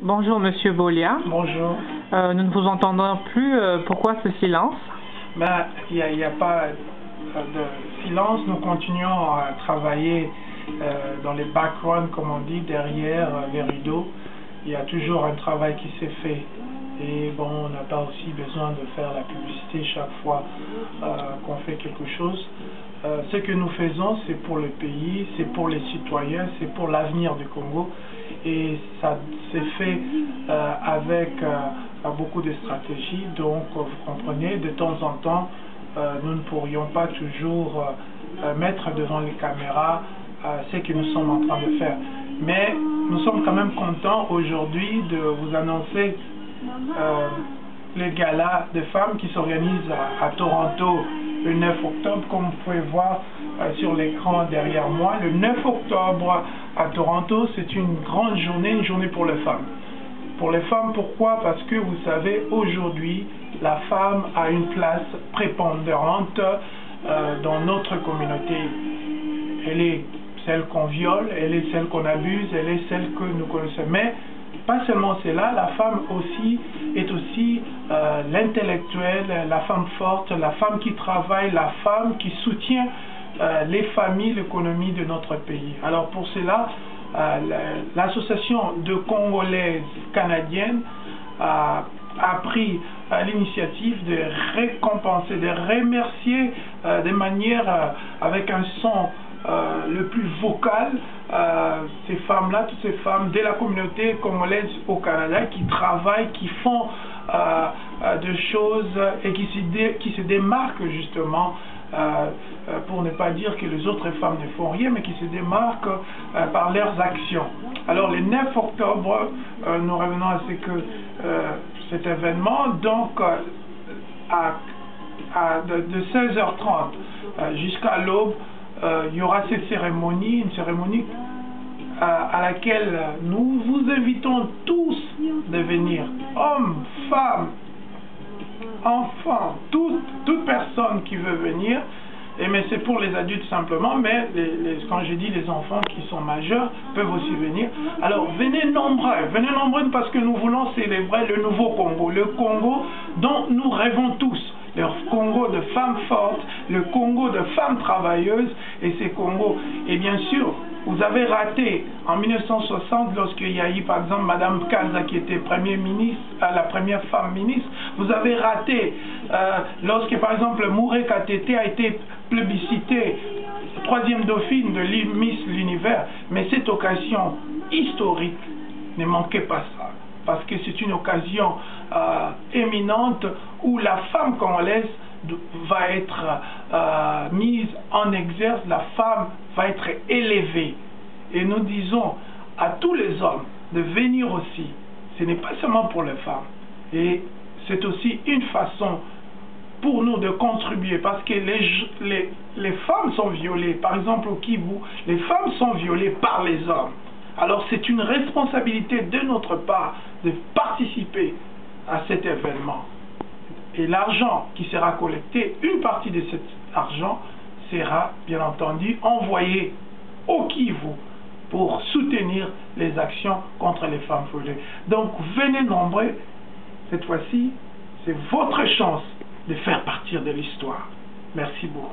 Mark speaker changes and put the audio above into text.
Speaker 1: Bonjour Monsieur Bolia.
Speaker 2: Bonjour.
Speaker 1: Nous ne vous entendons plus. Pourquoi ce silence?
Speaker 2: Il n'y a pas de silence. Nous continuons à travailler dans les backgrounds, comme on dit, derrière les rideaux. Il y a toujours un travail qui s'est fait. Et bon, on n'a pas aussi besoin de faire la publicité chaque fois qu'on fait quelque chose. Ce que nous faisons, c'est pour le pays, c'est pour les citoyens, c'est pour l'avenir du Congo. Et ça s'est fait avec beaucoup de stratégies. Donc, vous comprenez, de temps en temps, nous ne pourrions pas toujours mettre devant les caméras ce que nous sommes en train de faire. Mais nous sommes quand même contents aujourd'hui de vous annoncer le gala de femmes qui s'organise à Toronto le 9 octobre, comme vous pouvez voir sur l'écran derrière moi. Le 9 octobre à Toronto, c'est une grande journée, une journée pour les femmes. Pour les femmes, pourquoi? Parce que vous savez, aujourd'hui, la femme a une place prépondérante dans notre communauté. Elle est celle qu'on viole, elle est celle qu'on abuse, elle est celle que nous connaissons. Mais pas seulement cela, la femme aussi est aussi l'intellectuelle, la femme forte, la femme qui travaille, la femme qui soutient les familles, l'économie de notre pays. Alors pour cela, l'association de Congolaises canadiennes a pris l'initiative de récompenser, de remercier de manière avec un son le plus vocal ces femmes-là, toutes ces femmes de la communauté congolaise au Canada qui travaillent, qui font de choses et qui se démarquent justement, pour ne pas dire que les autres femmes ne font rien, mais qui se démarquent par leurs actions. Alors le 9 octobre, nous revenons à ce que cet événement, donc de 16h30 jusqu'à l'aube, il y aura cette cérémonie, une cérémonie à laquelle nous vous invitons tous de venir, hommes, femmes, enfants, toute personne qui veut venir. Mais c'est pour les adultes simplement, mais quand je dis les enfants qui sont majeurs peuvent aussi venir. Alors venez nombreux parce que nous voulons célébrer le nouveau Congo, le Congo dont nous rêvons tous. Le Congo de femmes fortes, le Congo de femmes travailleuses, et ces Congos. Et bien sûr, vous avez raté en 1960 lorsqu'il y a eu par exemple Madame Kaza qui était Premier ministre, la première femme ministre. Vous avez raté lorsque par exemple Mouré Katete a été plébiscitée, troisième dauphine de Miss l'Univers. Mais cette occasion historique, ne manquez pas ça. Parce que c'est une occasion éminente où la femme congolaise va être mise en exergue, la femme va être élevée. Et nous disons à tous les hommes de venir aussi. Ce n'est pas seulement pour les femmes. Et c'est aussi une façon pour nous de contribuer, parce que les femmes sont violées. Par exemple au Kivu, les femmes sont violées par les hommes. Alors c'est une responsabilité de notre part de participer à cet événement. Et l'argent qui sera collecté, une partie de cet argent sera bien entendu envoyé au Kivu pour soutenir les actions contre les femmes violées. Donc venez nombreux, cette fois-ci, c'est votre chance de faire partie de l'histoire. Merci beaucoup.